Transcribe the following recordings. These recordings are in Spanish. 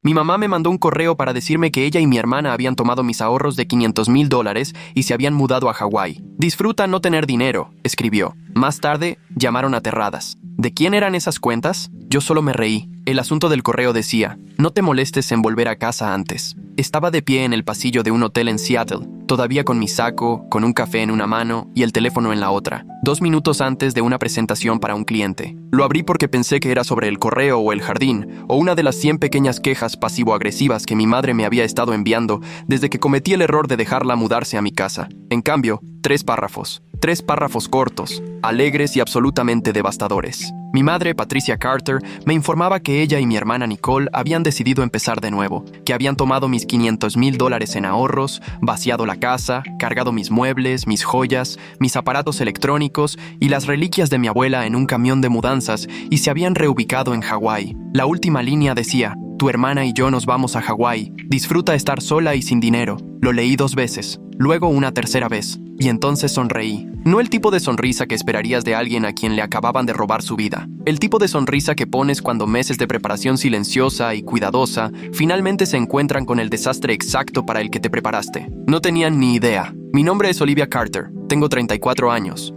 Mi mamá me mandó un correo para decirme que ella y mi hermana habían tomado mis ahorros de $500,000 y se habían mudado a Hawái. Disfruta no tener dinero, escribió. Más tarde, llamaron aterradas. ¿De quién eran esas cuentas? Yo solo me reí. El asunto del correo decía: no te molestes en volver a casa antes. Estaba de pie en el pasillo de un hotel en Seattle, todavía con mi saco, con un café en una mano y el teléfono en la otra, 2 minutos antes de una presentación para un cliente. Lo abrí porque pensé que era sobre el correo o el jardín, o una de las 100 pequeñas quejas pasivo-agresivas que mi madre me había estado enviando desde que cometí el error de dejarla mudarse a mi casa. En cambio, 3 párrafos. 3 párrafos cortos, alegres y absolutamente devastadores. Mi madre, Patricia Carter, me informaba que ella y mi hermana Nicole habían decidido empezar de nuevo, que habían tomado mis $500,000 en ahorros, vaciado la casa, cargado mis muebles, mis joyas, mis aparatos electrónicos y las reliquias de mi abuela en un camión de mudanzas y se habían reubicado en Hawái. La última línea decía: tu hermana y yo nos vamos a Hawái. Disfruta estar sola y sin dinero. Lo leí 2 veces, luego una tercera vez, y entonces sonreí. No el tipo de sonrisa que esperarías de alguien a quien le acababan de robar su vida. El tipo de sonrisa que pones cuando meses de preparación silenciosa y cuidadosa finalmente se encuentran con el desastre exacto para el que te preparaste. No tenían ni idea. Mi nombre es Olivia Carter. Tengo 34 años.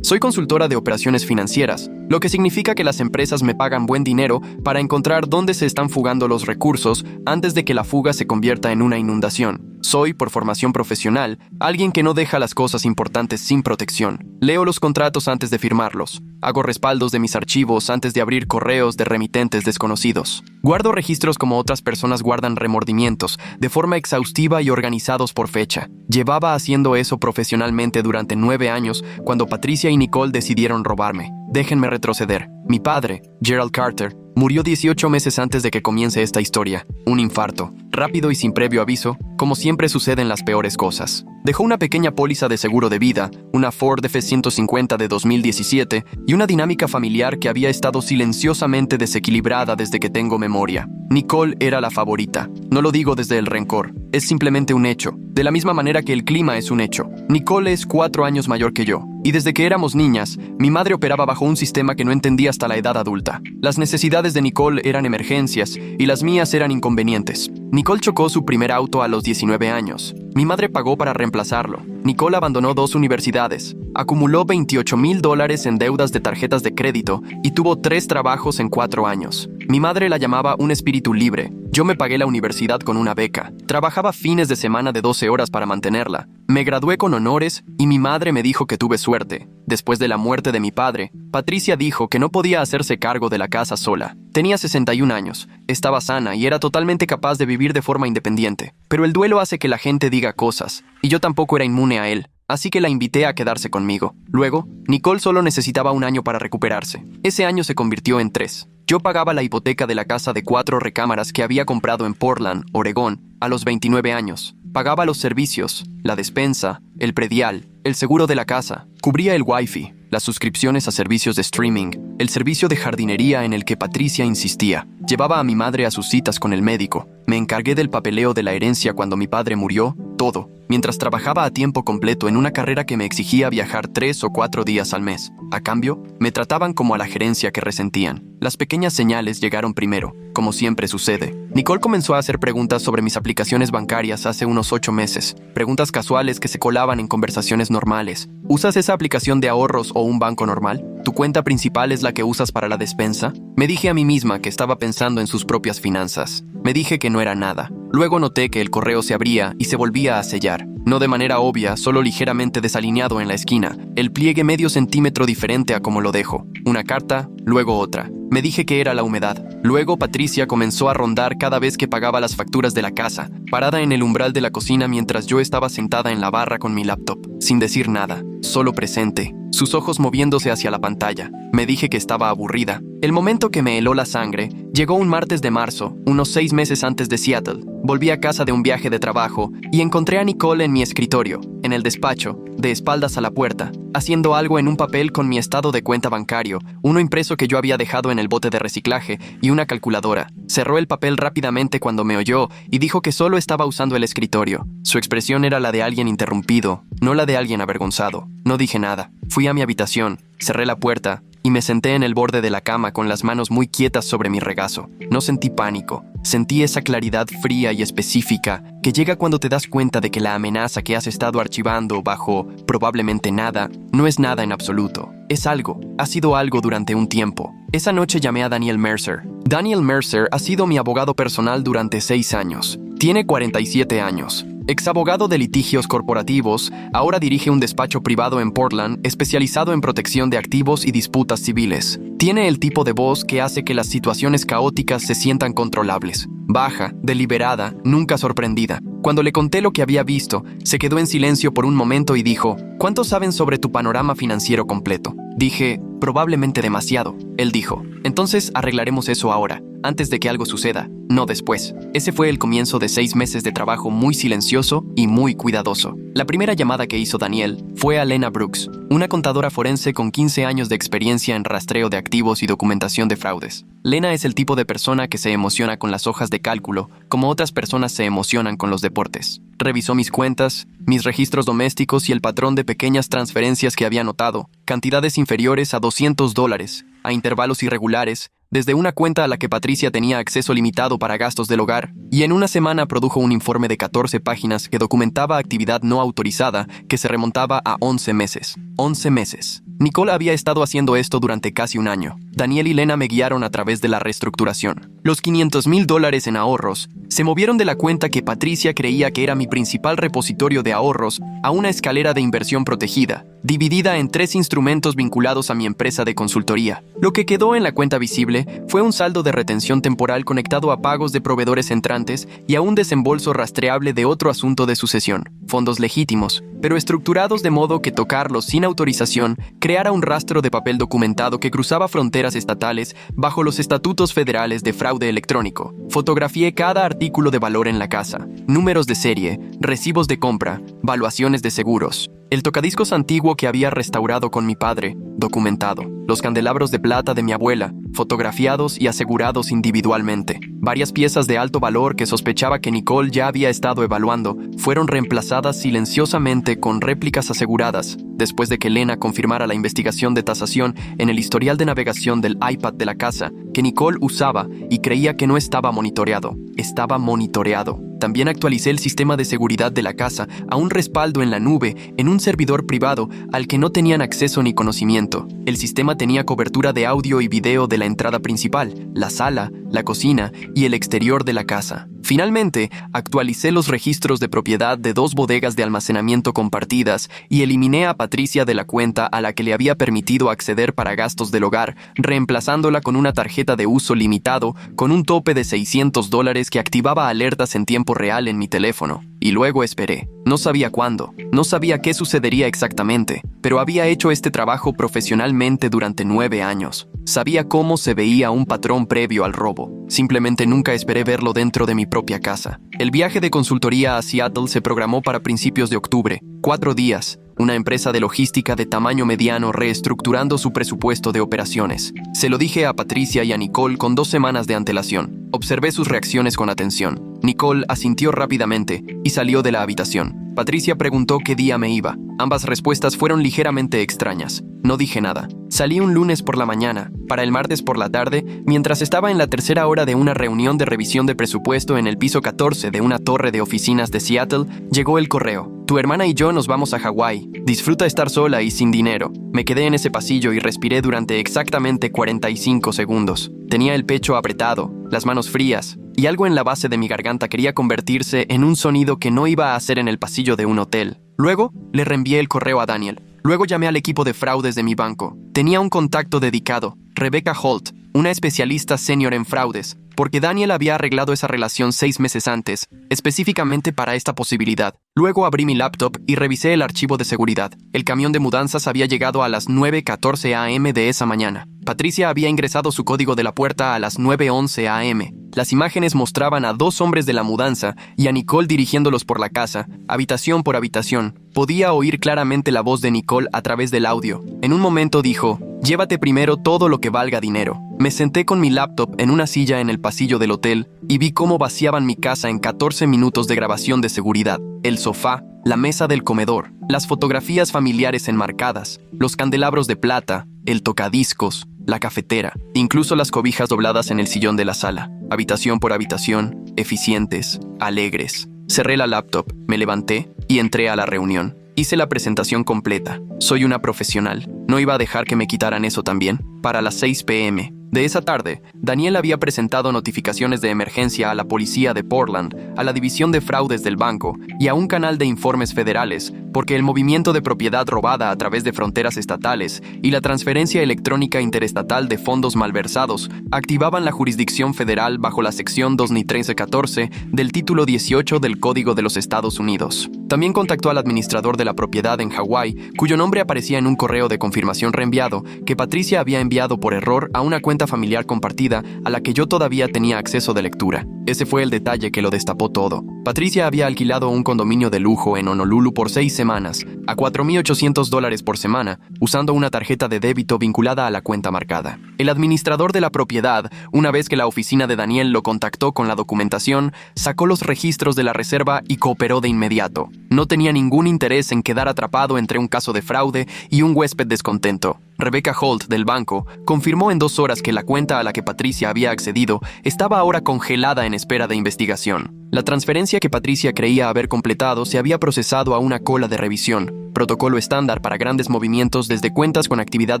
Soy consultora de operaciones financieras, lo que significa que las empresas me pagan buen dinero para encontrar dónde se están fugando los recursos antes de que la fuga se convierta en una inundación. Soy, por formación profesional, alguien que no deja las cosas importantes sin protección. Leo los contratos antes de firmarlos. Hago respaldos de mis archivos antes de abrir correos de remitentes desconocidos. Guardo registros como otras personas guardan remordimientos, de forma exhaustiva y organizados por fecha. Llevaba haciendo eso profesionalmente durante 9 años cuando Patricia y Nicole decidieron robarme. Déjenme retroceder. Mi padre, Gerald Carter, murió 18 meses antes de que comience esta historia. Un infarto, rápido y sin previo aviso, como siempre sucede en las peores cosas. Dejó una pequeña póliza de seguro de vida, una Ford F-150 de 2017 y una dinámica familiar que había estado silenciosamente desequilibrada desde que tengo memoria. Nicole era la favorita. No lo digo desde el rencor, es simplemente un hecho. De la misma manera que el clima es un hecho. Nicole es 4 años mayor que yo. Y desde que éramos niñas, mi madre operaba bajo un sistema que no entendía hasta la edad adulta. Las necesidades de Nicole eran emergencias y las mías eran inconvenientes. Nicole chocó su primer auto a los 19 años. Mi madre pagó para reemplazarlo. Nicole abandonó 2 universidades, acumuló $28,000 en deudas de tarjetas de crédito y tuvo 3 trabajos en 4 años. Mi madre la llamaba un espíritu libre. Yo me pagué la universidad con una beca. Trabajaba fines de semana de 12 horas para mantenerla. Me gradué con honores y mi madre me dijo que tuve suerte. Después de la muerte de mi padre, Patricia dijo que no podía hacerse cargo de la casa sola. Tenía 61 años, estaba sana y era totalmente capaz de vivir de forma independiente. Pero el duelo hace que la gente diga cosas, y yo tampoco era inmune a él. Así que la invité a quedarse conmigo. Luego, Nicole solo necesitaba 1 año para recuperarse. Ese año se convirtió en 3. Yo pagaba la hipoteca de la casa de 4 recámaras que había comprado en Portland, Oregón, a los 29 años. Pagaba los servicios, la despensa, el predial, el seguro de la casa. Cubría el wifi, las suscripciones a servicios de streaming, el servicio de jardinería en el que Patricia insistía. Llevaba a mi madre a sus citas con el médico. Me encargué del papeleo de la herencia cuando mi padre murió, todo, mientras trabajaba a tiempo completo en una carrera que me exigía viajar 3 o 4 días al mes. A cambio, me trataban como a la gerencia que resentían. Las pequeñas señales llegaron primero, como siempre sucede. Nicole comenzó a hacer preguntas sobre mis aplicaciones bancarias hace unos 8 meses. Preguntas casuales que se colaban en conversaciones normales. ¿Usas esa aplicación de ahorros o un banco normal? ¿Tu cuenta principal es la que usas para la despensa? Me dije a mí misma que estaba pensando en sus propias finanzas. Me dije que no era nada. Luego noté que el correo se abría y se volvía a sellar. No de manera obvia, solo ligeramente desalineado en la esquina. El pliegue medio centímetro diferente a como lo dejo. Una carta, luego otra. Me dije que era la humedad. Luego Patricia comenzó a rondar cada vez que pagaba las facturas de la casa, parada en el umbral de la cocina mientras yo estaba sentada en la barra con mi laptop, sin decir nada, solo presente, sus ojos moviéndose hacia la pantalla. Me dije que estaba aburrida. El momento que me heló la sangre llegó un martes de marzo, unos 6 meses antes de Seattle. Volví a casa de un viaje de trabajo y encontré a Nicole en mi escritorio, en el despacho, de espaldas a la puerta, haciendo algo en un papel con mi estado de cuenta bancario, uno impreso que yo había dejado en el bote de reciclaje y una calculadora. Cerró el papel rápidamente cuando me oyó y dijo que solo estaba usando el escritorio. Su expresión era la de alguien interrumpido, no la de alguien avergonzado. No dije nada. Fui a mi habitación, cerré la puerta y me senté en el borde de la cama con las manos muy quietas sobre mi regazo. No sentí pánico, sentí esa claridad fría y específica que llega cuando te das cuenta de que la amenaza que has estado archivando bajo probablemente nada, no es nada en absoluto. Es algo, ha sido algo durante un tiempo. Esa noche llamé a Daniel Mercer. Daniel Mercer ha sido mi abogado personal durante 6 años. Tiene 47 años. Exabogado de litigios corporativos, ahora dirige un despacho privado en Portland especializado en protección de activos y disputas civiles. Tiene el tipo de voz que hace que las situaciones caóticas se sientan controlables. Baja, deliberada, nunca sorprendida. Cuando le conté lo que había visto, se quedó en silencio por un momento y dijo: ¿Cuánto saben sobre tu panorama financiero completo? Dije: probablemente demasiado. Él dijo: entonces arreglaremos eso ahora, antes de que algo suceda, no después. Ese fue el comienzo de 6 meses de trabajo muy silencioso y muy cuidadoso. La primera llamada que hizo Daniel fue a Lena Brooks, una contadora forense con 15 años de experiencia en rastreo de activos y documentación de fraudes. Lena es el tipo de persona que se emociona con las hojas de cálculo, como otras personas se emocionan con los deportes. Revisó mis cuentas, mis registros domésticos y el patrón de pequeñas transferencias que había notado, cantidades inferiores a $200, a intervalos irregulares, desde una cuenta a la que Patricia tenía acceso limitado para gastos del hogar, y en una semana produjo un informe de 14 páginas que documentaba actividad no autorizada que se remontaba a 11 meses. 11 meses. Nicole había estado haciendo esto durante casi un año. Daniel y Lena me guiaron a través de la reestructuración. Los $500,000 en ahorros se movieron de la cuenta que Patricia creía que era mi principal repositorio de ahorros a una escalera de inversión protegida, dividida en 3 instrumentos vinculados a mi empresa de consultoría. Lo que quedó en la cuenta visible fue un saldo de retención temporal conectado a pagos de proveedores entrantes y a un desembolso rastreable de otro asunto de sucesión. Fondos legítimos, pero estructurados de modo que tocarlos sin autorización creara un rastro de papel documentado que cruzaba fronteras estatales bajo los estatutos federales de fraude electrónico. Fotografié cada artículo de valor en la casa, números de serie, recibos de compra, valuaciones de seguros. El tocadiscos antiguo que había restaurado con mi padre, documentado. Los candelabros de plata de mi abuela, fotografiados y asegurados individualmente. Varias piezas de alto valor que sospechaba que Nicole ya había estado evaluando fueron reemplazadas silenciosamente con réplicas aseguradas, después de que Lena confirmara la investigación de tasación en el historial de navegación del iPad de la casa, que Nicole usaba y creía que no estaba monitoreado. Estaba monitoreado. También actualicé el sistema de seguridad de la casa a un respaldo en la nube en un servidor privado al que no tenían acceso ni conocimiento. El sistema tenía cobertura de audio y video de la entrada principal, la sala, la cocina y el exterior de la casa. Finalmente, actualicé los registros de propiedad de 2 bodegas de almacenamiento compartidas y eliminé a Patricia de la cuenta a la que le había permitido acceder para gastos del hogar, reemplazándola con una tarjeta de uso limitado con un tope de $600 que activaba alertas en tiempo real en mi teléfono. Y luego esperé. No sabía cuándo, no sabía qué sucedería exactamente, pero había hecho este trabajo profesionalmente durante 9 años. Sabía cómo se veía un patrón previo al robo. Simplemente nunca esperé verlo dentro de mi propia casa. El viaje de consultoría a Seattle se programó para principios de octubre. 4 días. Una empresa de logística de tamaño mediano reestructurando su presupuesto de operaciones. Se lo dije a Patricia y a Nicole con 2 semanas de antelación. Observé sus reacciones con atención. Nicole asintió rápidamente y salió de la habitación. Patricia preguntó qué día me iba. Ambas respuestas fueron ligeramente extrañas. No dije nada. Salí un lunes por la mañana, para el martes por la tarde, mientras estaba en la tercera hora de una reunión de revisión de presupuesto en el piso 14 de una torre de oficinas de Seattle, llegó el correo. Tu hermana y yo nos vamos a Hawái. Disfruta estar sola y sin dinero. Me quedé en ese pasillo y respiré durante exactamente 45 segundos. Tenía el pecho apretado, las manos frías, y algo en la base de mi garganta quería convertirse en un sonido que no iba a hacer en el pasillo de un hotel. Luego, le reenvié el correo a Daniel. Luego llamé al equipo de fraudes de mi banco. Tenía un contacto dedicado, Rebecca Holt, una especialista senior en fraudes, porque Daniel había arreglado esa relación 6 meses antes, específicamente para esta posibilidad. Luego abrí mi laptop y revisé el archivo de seguridad. El camión de mudanzas había llegado a las 9:14 a.m. de esa mañana. Patricia había ingresado su código de la puerta a las 9:11 a.m. Las imágenes mostraban a 2 hombres de la mudanza y a Nicole dirigiéndolos por la casa, habitación por habitación. Podía oír claramente la voz de Nicole a través del audio. En un momento dijo: «Llévate primero todo lo que valga dinero». Me senté con mi laptop en una silla en el pasillo del hotel y vi cómo vaciaban mi casa en 14 minutos de grabación de seguridad. El sofá, la mesa del comedor, las fotografías familiares enmarcadas, los candelabros de plata, el tocadiscos, la cafetera, incluso las cobijas dobladas en el sillón de la sala, habitación por habitación, eficientes, alegres. Cerré la laptop, me levanté y entré a la reunión. Hice la presentación completa. Soy una profesional. No iba a dejar que me quitaran eso también. Para las 6 p.m. de esa tarde, Daniel había presentado notificaciones de emergencia a la policía de Portland, a la división de fraudes del banco y a un canal de informes federales, porque el movimiento de propiedad robada a través de fronteras estatales y la transferencia electrónica interestatal de fondos malversados activaban la jurisdicción federal bajo la sección 21314 del título 18 del Código de los Estados Unidos. También contactó al administrador de la propiedad en Hawái, cuyo nombre aparecía en un correo de confirmación reenviado que Patricia había enviado por error a una cuenta familiar compartida a la que yo todavía tenía acceso de lectura. Ese fue el detalle que lo destapó todo. Patricia había alquilado un condominio de lujo en Honolulu por 6 semanas, a $4,800 por semana, usando una tarjeta de débito vinculada a la cuenta marcada. El administrador de la propiedad, una vez que la oficina de Daniel lo contactó con la documentación, sacó los registros de la reserva y cooperó de inmediato. No tenía ningún interés en quedar atrapado entre un caso de fraude y un huésped descontento. Rebecca Holt, del banco, confirmó en 2 horas que la cuenta a la que Patricia había accedido estaba ahora congelada en espera de investigación. La transferencia que Patricia creía haber completado se había procesado a una cola de revisión, protocolo estándar para grandes movimientos desde cuentas con actividad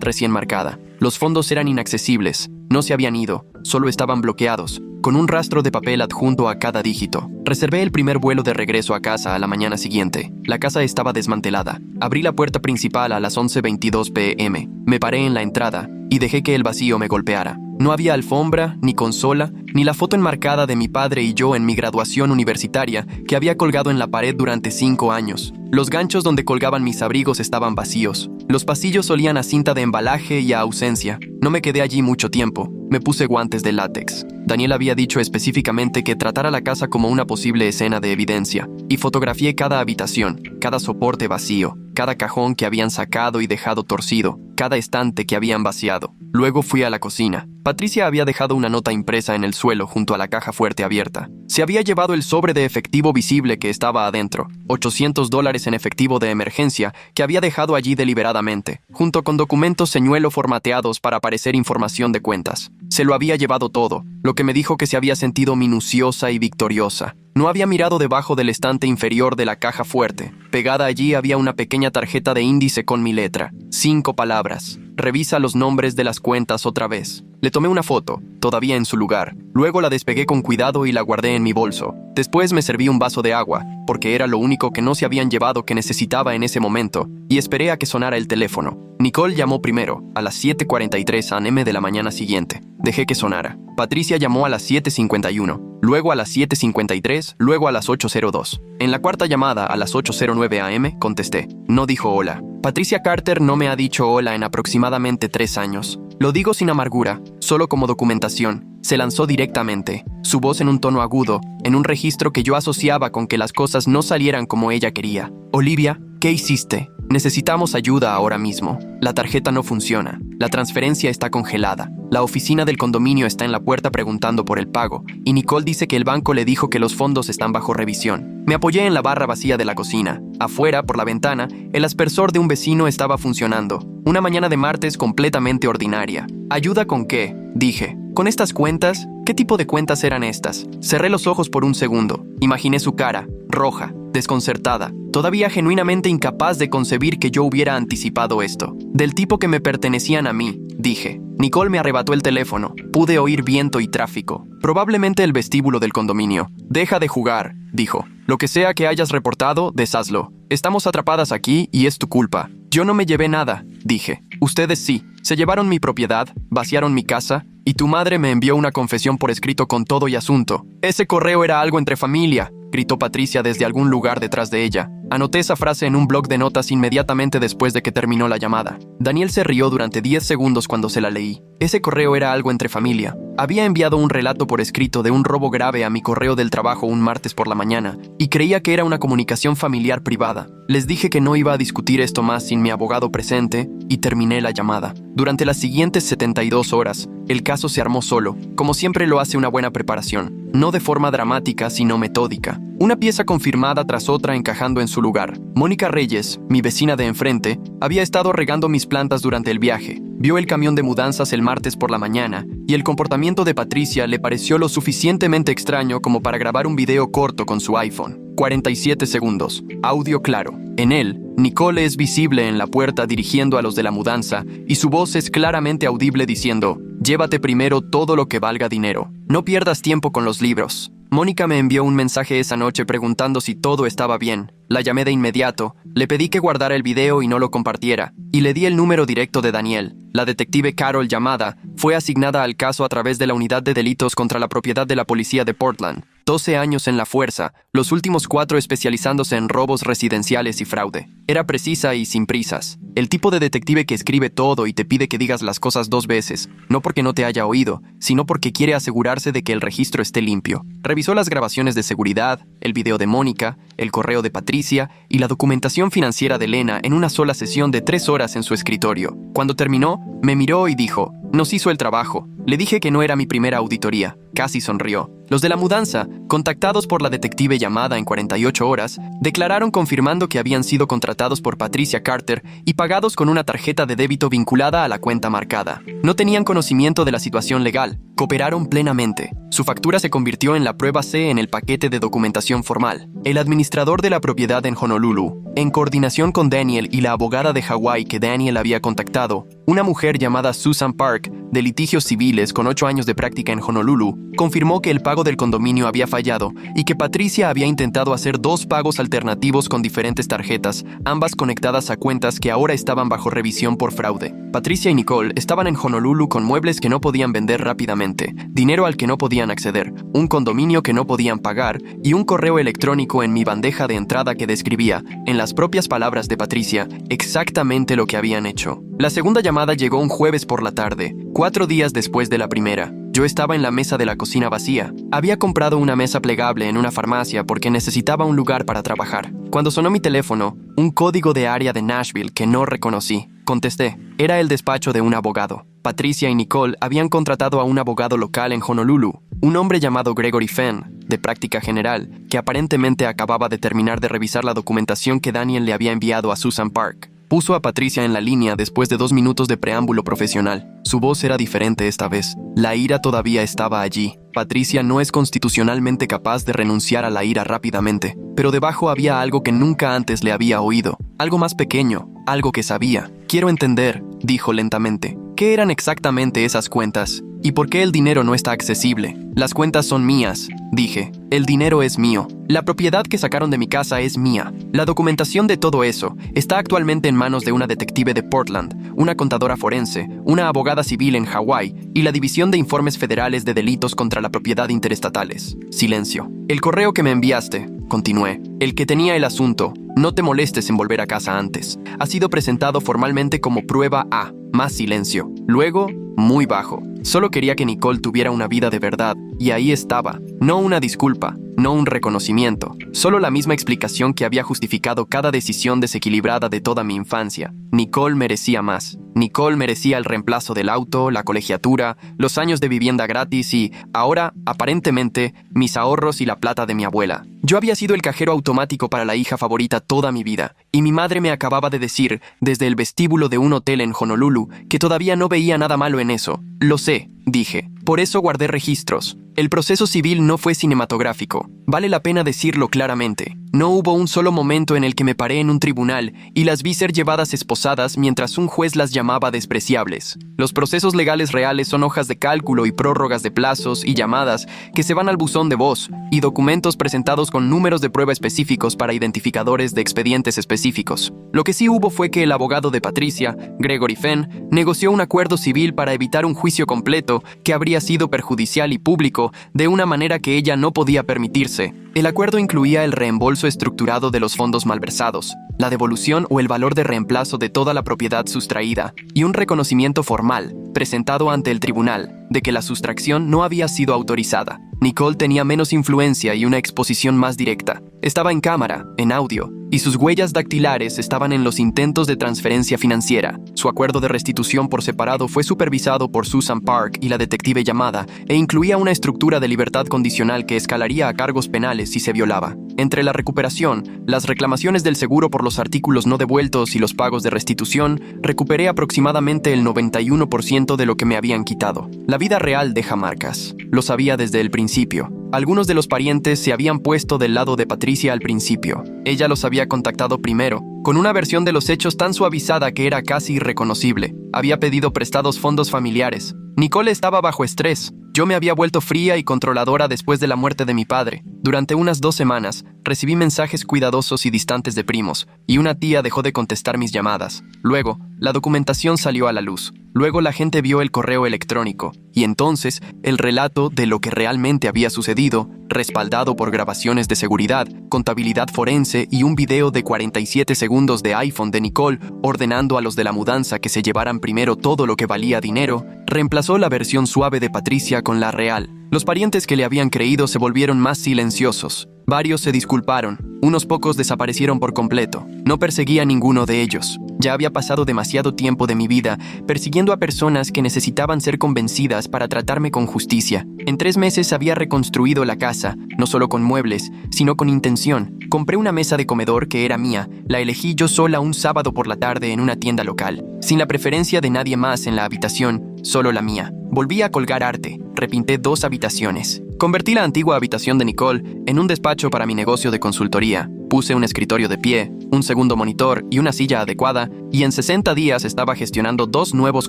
recién marcada. Los fondos eran inaccesibles, no se habían ido, solo estaban bloqueados, con un rastro de papel adjunto a cada dígito. Reservé el primer vuelo de regreso a casa a la mañana siguiente. La casa estaba desmantelada. Abrí la puerta principal a las 11:22 p.m. Me paré en la entrada y dejé que el vacío me golpeara. No había alfombra, ni consola, ni la foto enmarcada de mi padre y yo en mi graduación universitaria que había colgado en la pared durante 5 años. Los ganchos donde colgaban mis abrigos estaban vacíos. Los pasillos olían a cinta de embalaje y a ausencia. No me quedé allí mucho tiempo. Me puse guantes de látex. Daniel había dicho específicamente que tratara la casa como una posible escena de evidencia, y fotografié cada habitación, cada soporte vacío, cada cajón que habían sacado y dejado torcido, cada estante que habían vaciado. Luego fui a la cocina. Patricia había dejado una nota impresa en el suelo junto a la caja fuerte abierta. Se había llevado el sobre de efectivo visible que estaba adentro, $800 en efectivo de emergencia que había dejado allí deliberadamente, junto con documentos señuelo formateados para aparecer información de cuentas. Se lo había llevado todo, lo que me dijo que se había sentido minuciosa y victoriosa. No había mirado debajo del estante inferior de la caja fuerte. Pegada allí había una pequeña tarjeta de índice con mi letra. 5 palabras. Revisa los nombres de las cuentas otra vez. Le tomé una foto, todavía en su lugar. Luego la despegué con cuidado y la guardé en mi bolso. Después me serví un vaso de agua, porque era lo único que no se habían llevado que necesitaba en ese momento, y esperé a que sonara el teléfono. Nicole llamó primero, a las 7:43 a.m. de la mañana siguiente. Dejé que sonara. Patricia llamó a las 7:51, luego a las 7:53, luego a las 8:02. En la cuarta llamada, a las 8:09 a.m., contesté. No dijo hola. Patricia Carter no me ha dicho hola en aproximadamente 3 años. Lo digo sin amargura, solo como documentación. Se lanzó directamente, su voz en un tono agudo, en un registro que yo asociaba con que las cosas no salieran como ella quería. Olivia, ¿qué hiciste? Necesitamos ayuda ahora mismo. La tarjeta no funciona. La transferencia está congelada. La oficina del condominio está en la puerta preguntando por el pago, y Nicole dice que el banco le dijo que los fondos están bajo revisión. Me apoyé en la barra vacía de la cocina. Afuera, por la ventana, el aspersor de un vecino estaba funcionando. Una mañana de martes completamente ordinaria. ¿Ayuda con qué?, dije. ¿Con estas cuentas? ¿Qué tipo de cuentas eran estas? Cerré los ojos por un segundo. Imaginé su cara, roja, desconcertada, todavía genuinamente incapaz de concebir que yo hubiera anticipado esto. Del tipo que me pertenecían a mí, dije. Nicole me arrebató el teléfono. Pude oír viento y tráfico. Probablemente el vestíbulo del condominio. Deja de jugar, dijo. Lo que sea que hayas reportado, deshazlo. Estamos atrapadas aquí y es tu culpa. Yo no me llevé nada, dije. Ustedes sí. Se llevaron mi propiedad, vaciaron mi casa, y tu madre me envió una confesión por escrito con todo y asunto. Ese correo era algo entre familia, gritó Patricia desde algún lugar detrás de ella. Anoté esa frase en un bloc de notas inmediatamente después de que terminó la llamada. Daniel se rió durante 10 segundos cuando se la leí. Ese correo era algo entre familia. Había enviado un relato por escrito de un robo grave a mi correo del trabajo un martes por la mañana, y creía que era una comunicación familiar privada. Les dije que no iba a discutir esto más sin mi abogado presente, y terminé la llamada. Durante las siguientes 72 horas, el caso se armó solo, como siempre lo hace una buena preparación. No de forma dramática, sino metódica. Una pieza confirmada tras otra encajando en su lugar. Mónica Reyes, mi vecina de enfrente, había estado regando mis plantas durante el viaje. Vio el camión de mudanzas el martes por la mañana y el comportamiento de Patricia le pareció lo suficientemente extraño como para grabar un video corto con su iPhone. 47 segundos. Audio claro. En él, Nicole es visible en la puerta dirigiendo a los de la mudanza y su voz es claramente audible diciendo: «Llévate primero todo lo que valga dinero. No pierdas tiempo con los libros». Mónica me envió un mensaje esa noche preguntando si todo estaba bien. La llamé de inmediato, le pedí que guardara el video y no lo compartiera, y le di el número directo de Daniel. La detective Carol llamada fue asignada al caso a través de la Unidad de Delitos contra la Propiedad de la Policía de Portland. 12 años en la fuerza, los últimos 4 especializándose en robos residenciales y fraude. Era precisa y sin prisas. El tipo de detective que escribe todo y te pide que digas las cosas 2 veces, no porque no te haya oído, sino porque quiere asegurarse de que el registro esté limpio. Revisó las grabaciones de seguridad, el video de Mónica, el correo de Patricia y la documentación financiera de Elena en una sola sesión de 3 horas en su escritorio. Cuando terminó, me miró y dijo: «Nos hizo el trabajo». Le dije que no era mi primera auditoría. Casi sonrió. Los de la mudanza, contactados por la detective llamada en 48 horas, declararon confirmando que habían sido contratados por Patricia Carter y pagados con una tarjeta de débito vinculada a la cuenta marcada. No tenían conocimiento de la situación legal. Cooperaron plenamente. Su factura se convirtió en la prueba C en el paquete de documentación formal. El administrador de la propiedad en Honolulu, en coordinación con Daniel y la abogada de Hawái que Daniel había contactado, una mujer llamada Susan Park, de litigios civiles con 8 años de práctica en Honolulu, confirmó que el pago del condominio había fallado y que Patricia había intentado hacer 2 pagos alternativos con diferentes tarjetas, ambas conectadas a cuentas que ahora estaban bajo revisión por fraude. Patricia y Nicole estaban en Honolulu con muebles que no podían vender rápidamente, dinero al que no podían acceder, un condominio que no podían pagar y un correo electrónico en mi bandeja de entrada que describía, en las propias palabras de Patricia, exactamente lo que habían hecho. La segunda llamada llegó un jueves por la tarde, 4 días después de la primera. Yo estaba en la mesa de la cocina vacía. Había comprado una mesa plegable en una farmacia porque necesitaba un lugar para trabajar. Cuando sonó mi teléfono, un código de área de Nashville que no reconocí. Contesté. Era el despacho de un abogado. Patricia y Nicole habían contratado a un abogado local en Honolulu, un hombre llamado Gregory Fenn, de práctica general, que aparentemente acababa de terminar de revisar la documentación que Daniel le había enviado a Susan Park. Puso a Patricia en la línea después de 2 minutos de preámbulo profesional. Su voz era diferente esta vez. La ira todavía estaba allí. Patricia no es constitucionalmente capaz de renunciar a la ira rápidamente, pero debajo había algo que nunca antes le había oído. Algo más pequeño, algo que sabía. «Quiero entender», dijo lentamente. «¿Qué eran exactamente esas cuentas? ¿Y por qué el dinero no está accesible?» «Las cuentas son mías», dije. «El dinero es mío. La propiedad que sacaron de mi casa es mía. La documentación de todo eso está actualmente en manos de una detective de Portland, una contadora forense, una abogada civil en Hawái y la División de Informes Federales de Delitos contra la Propiedad Interestatales». Silencio. «El correo que me enviaste», continué, «el que tenía el asunto, no te molestes en volver a casa antes, ha sido presentado formalmente como prueba A». Más silencio. Luego, muy bajo. Solo quería que Nicole tuviera una vida de verdad, y ahí estaba. No una disculpa, no un reconocimiento, solo la misma explicación que había justificado cada decisión desequilibrada de toda mi infancia. Nicole merecía más. Nicole merecía el reemplazo del auto, la colegiatura, los años de vivienda gratis y, ahora, aparentemente, mis ahorros y la plata de mi abuela. Yo había sido el cajero automático para la hija favorita toda mi vida, y mi madre me acababa de decir, desde el vestíbulo de un hotel en Honolulu, que todavía no veía nada malo en eso. «Lo sé», dije. «Por eso guardé registros». El proceso civil no fue cinematográfico. Vale la pena decirlo claramente. No hubo un solo momento en el que me paré en un tribunal y las vi ser llevadas esposadas mientras un juez las llamaba despreciables. Los procesos legales reales son hojas de cálculo y prórrogas de plazos y llamadas que se van al buzón de voz y documentos presentados con números de prueba específicos para identificadores de expedientes específicos. Lo que sí hubo fue que el abogado de Patricia, Gregory Fenn, negoció un acuerdo civil para evitar un juicio completo que habría sido perjudicial y público de una manera que ella no podía permitirse. El acuerdo incluía el reembolso estructurado de los fondos malversados, la devolución o el valor de reemplazo de toda la propiedad sustraída y un reconocimiento formal, presentado ante el tribunal, de que la sustracción no había sido autorizada. Nicole tenía menos influencia y una exposición más directa. Estaba en cámara, en audio, y sus huellas dactilares estaban en los intentos de transferencia financiera. Su acuerdo de restitución por separado fue supervisado por Susan Park y la detective llamada, e incluía una estructura de libertad condicional que escalaría a cargos penales si se violaba. Entre la recuperación, las reclamaciones del seguro por los artículos no devueltos y los pagos de restitución, recuperé aproximadamente el 91% de lo que me habían quitado. La vida real deja marcas. Lo sabía desde el principio. Algunos de los parientes se habían puesto del lado de Patricia al principio. Ella los había contactado primero, con una versión de los hechos tan suavizada que era casi irreconocible. Había pedido prestados fondos familiares. Nicole estaba bajo estrés. Yo me había vuelto fría y controladora después de la muerte de mi padre. Durante unas 2 semanas, recibí mensajes cuidadosos y distantes de primos, y una tía dejó de contestar mis llamadas. Luego, la documentación salió a la luz. Luego la gente vio el correo electrónico, y entonces el relato de lo que realmente había sucedido, respaldado por grabaciones de seguridad, contabilidad forense y un video de 47 segundos de iPhone de Nicole ordenando a los de la mudanza que se llevaran primero todo lo que valía dinero, reemplazó la versión suave de Patricia con la real. Los parientes que le habían creído se volvieron más silenciosos. Varios se disculparon, unos pocos desaparecieron por completo. No perseguía a ninguno de ellos. Ya había pasado demasiado tiempo de mi vida persiguiendo a personas que necesitaban ser convencidas para tratarme con justicia. En 3 meses había reconstruido la casa, no solo con muebles, sino con intención. Compré una mesa de comedor que era mía. La elegí yo sola un sábado por la tarde en una tienda local, sin la preferencia de nadie más en la habitación, solo la mía. Volví a colgar arte. Repinté 2 habitaciones. Convertí la antigua habitación de Nicole en un despacho para mi negocio de consultoría. Puse un escritorio de pie, un segundo monitor y una silla adecuada, y en 60 días estaba gestionando 2 nuevos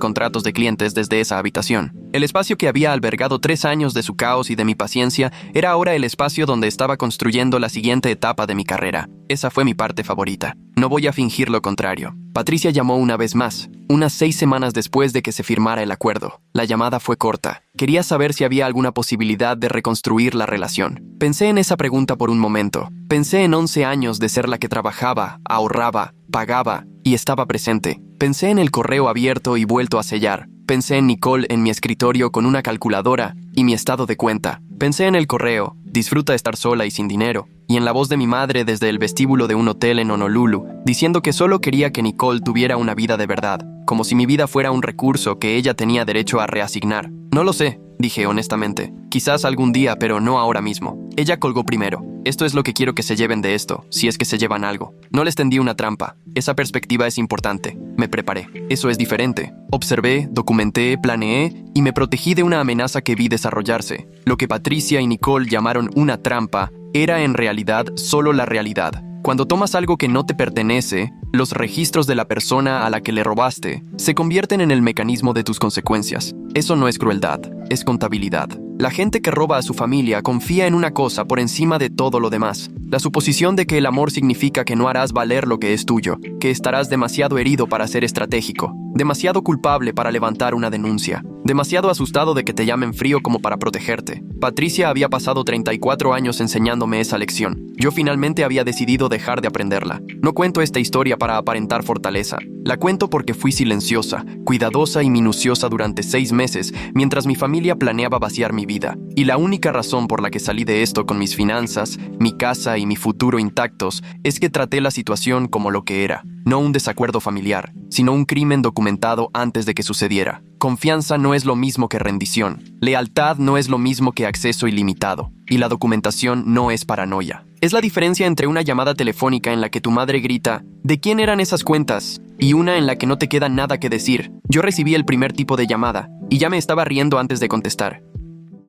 contratos de clientes desde esa habitación. El espacio que había albergado 3 años de su caos y de mi paciencia era ahora el espacio donde estaba construyendo la siguiente etapa de mi carrera. Esa fue mi parte favorita. No voy a fingir lo contrario. Patricia llamó una vez más, unas 6 semanas después de que se firmara el acuerdo. La llamada fue corta. Quería saber si había alguna posibilidad de reconstruir la relación. Pensé en esa pregunta por un momento. Pensé en 11 años de ser la que trabajaba, ahorraba, pagaba y estaba presente. Pensé en el correo abierto y vuelto a sellar. Pensé en Nicole en mi escritorio con una calculadora y mi estado de cuenta. Pensé en el correo, disfruta estar sola y sin dinero, y en la voz de mi madre desde el vestíbulo de un hotel en Honolulu, diciendo que solo quería que Nicole tuviera una vida de verdad, como si mi vida fuera un recurso que ella tenía derecho a reasignar. No lo sé, dije honestamente. Quizás algún día, pero no ahora mismo. Ella colgó primero. Esto es lo que quiero que se lleven de esto, si es que se llevan algo. No les tendí una trampa. Esa perspectiva es importante. Me preparé. Eso es diferente. Observé, documenté, planeé y me protegí de una amenaza que vi desarrollarse. Lo que Patricia y Nicole llamaron una trampa era en realidad solo la realidad. Cuando tomas algo que no te pertenece, los registros de la persona a la que le robaste se convierten en el mecanismo de tus consecuencias. Eso no es crueldad, es contabilidad. La gente que roba a su familia confía en una cosa por encima de todo lo demás. La suposición de que el amor significa que no harás valer lo que es tuyo, que estarás demasiado herido para ser estratégico, demasiado culpable para levantar una denuncia, demasiado asustado de que te llamen frío como para protegerte. Patricia había pasado 34 años enseñándome esa lección. Yo finalmente había decidido dejar de aprenderla. No cuento esta historia para aparentar fortaleza. La cuento porque fui silenciosa, cuidadosa y minuciosa durante 6 meses mientras mi familia planeaba vaciar mi vida. Y la única razón por la que salí de esto con mis finanzas, mi casa y mi futuro intactos es que traté la situación como lo que era. No un desacuerdo familiar, sino un crimen documentado antes de que sucediera. Confianza no es lo mismo que rendición. Lealtad no es lo mismo que acceso ilimitado. Y la documentación no es paranoia. Es la diferencia entre una llamada telefónica en la que tu madre grita ¿de quién eran esas cuentas? Y una en la que no te queda nada que decir. Yo recibí el primer tipo de llamada y ya me estaba riendo antes de contestar.